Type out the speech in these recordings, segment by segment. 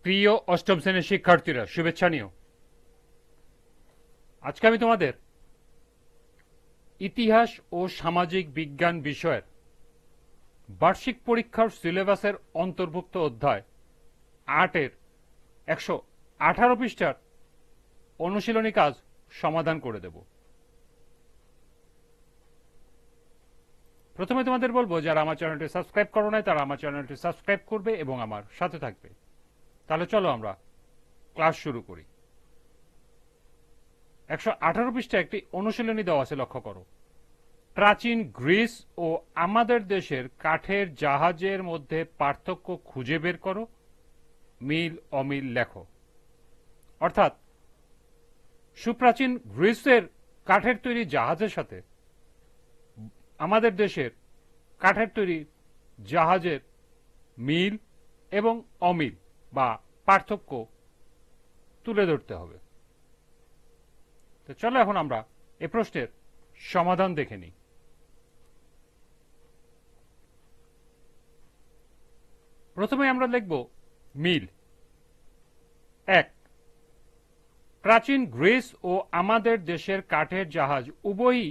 প্রিয় অষ্টম শ্রেণীর শিক্ষার্থীরা, শুভেচ্ছা নিও। আজকে আমি তোমাদের ইতিহাস ও সামাজিক বিজ্ঞান বিষয়ের বার্ষিক পরীক্ষার সিলেবাসের অন্তর্ভুক্ত অধ্যায় ৮-এর ১১৮ পৃষ্ঠার অনুশীলনী কাজ সমাধান করে দেব। প্রথমে তোমাদের বলবো, যারা আমার চ্যানেলটি সাবস্ক্রাইব করো নাই তারা আমার চ্যানেলটি সাবস্ক্রাইব করবে এবং আমার সাথে থাকবে। তাহলে চলো আমরা ক্লাস শুরু করি। ১১৮ পৃষ্ঠায় একটি অনুশীলনী দেওয়া আছে, লক্ষ্য করো। প্রাচীন গ্রিস ও আমাদের দেশের কাঠের জাহাজের মধ্যে পার্থক্য খুঁজে বের করো, মিল অমিল লেখো। অর্থাৎ সুপ্রাচীন গ্রিসের কাঠের তৈরি জাহাজের সাথে আমাদের দেশের কাঠের তৈরি জাহাজের মিল এবং অমিল বা পার্থক্য তুলে ধরতে হবে। তো চলো এখন আমরা এ প্রশ্নের সমাধান দেখে নিই। প্রথমে আমরা লিখব মিল। ১, প্রাচীন গ্রিস ও আমাদের দেশের কাঠের জাহাজ উভয়ই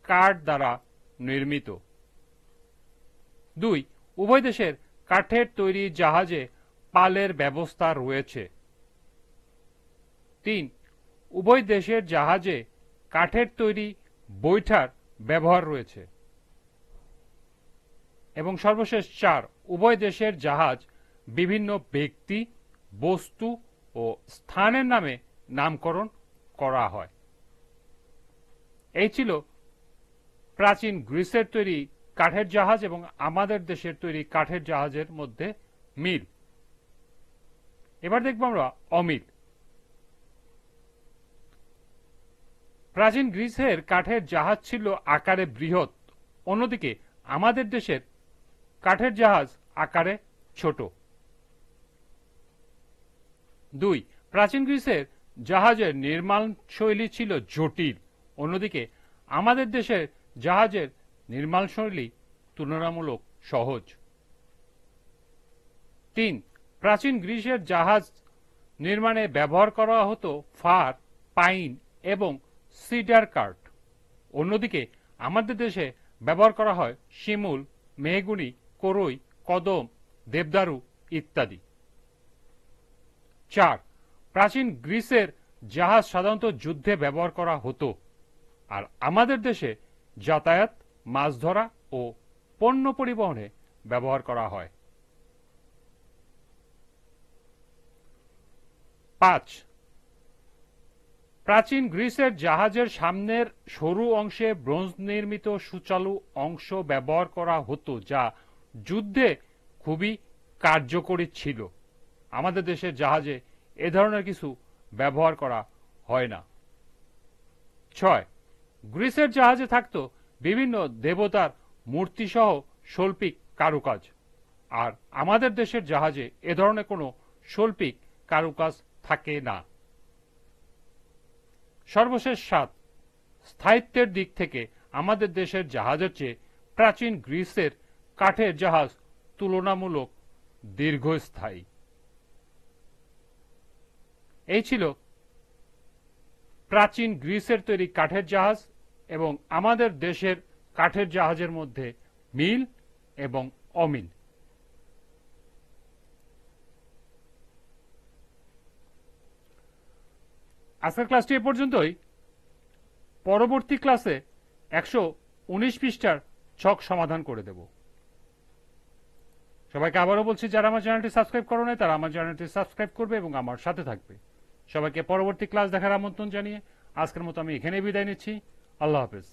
কাঠ দ্বারা নির্মিত। ২, উভয় দেশের কাঠের তৈরি জাহাজে পালের ব্যবস্থা রয়েছে। ৩, উভয় দেশের জাহাজে কাঠের তৈরি বৈঠার ব্যবহার রয়েছে। এবং সর্বশেষ ৪, উভয় দেশের জাহাজ বিভিন্ন ব্যক্তি, বস্তু ও স্থানের নামে নামকরণ করা হয়। এই ছিল প্রাচীন গ্রিসের তৈরি কাঠের জাহাজ এবং আমাদের দেশের তৈরি কাঠের জাহাজের মধ্যে মিল। এবার দেখব আমরা অমিল। প্রাচীন গ্রিসের কাঠের জাহাজ ছিল আকারে বৃহৎ, অন্যদিকে আমাদের দেশের কাঠের জাহাজ আকারে ছোট। ২, প্রাচীন গ্রিসের জাহাজের নির্মাণ শৈলী ছিল জটিল, অন্যদিকে আমাদের দেশের জাহাজের নির্মাণ শৈলী তুলনামূলক সহজ। ৩, প্রাচীন গ্রিসের জাহাজ নির্মাণে ব্যবহার করা হতো ফার, পাইন এবং সিডার কাঠ, অন্যদিকে আমাদের দেশে ব্যবহার করা হয় শিমুল, মেহগুনি, করই, কদম, দেবদারু ইত্যাদি। ৪, প্রাচীন গ্রিসের জাহাজ সাধারণত যুদ্ধে ব্যবহার করা হতো, আর আমাদের দেশে যাতায়াত, মাছ ধরা ও পণ্য পরিবহনে ব্যবহার করা হয়। ৫, প্রাচীন গ্রিসের জাহাজের সামনের সরু অংশে ব্রোঞ্জ নির্মিত সুচালু অংশ ব্যবহার করা হতো, যা যুদ্ধে খুবই কার্যকরী ছিল। আমাদের দেশের জাহাজে এ ধরনের কিছু ব্যবহার করা হয় না। ৬, গ্রিসের জাহাজে থাকত বিভিন্ন দেবতার মূর্তিসহ শৈল্পিক কারুকাজ, আর আমাদের দেশের জাহাজে এ ধরনের কোনো শৈল্পিক কারুকাজ থাকে না। সর্বশেষ ৭, স্থায়িত্বের দিক থেকে আমাদের দেশের জাহাজের চেয়ে প্রাচীন গ্রিসের কাঠের জাহাজ তুলনামূলক দীর্ঘস্থায়ী। এই ছিল প্রাচীন গ্রিসের তৈরি কাঠের জাহাজ এবং আমাদের দেশের কাঠের জাহাজের মধ্যে মিল এবং অমিল। আজকের ক্লাসটি এ পর্যন্তই। পরবর্তী ক্লাসে ১১৯ পৃষ্ঠার ছক সমাধান করে দেব। সবাইকে আবারও বলছি, যারা আমার চ্যানেলটি সাবস্ক্রাইব করো নাই তারা আমার চ্যানেলটি সাবস্ক্রাইব করবে এবং আমার সাথে থাকবে। সবাইকে পরবর্তী ক্লাস দেখার আমন্ত্রণ জানিয়ে আজকের মতো আমি এখানেই বিদায় নিচ্ছি। আল্লাহ হাফেজ।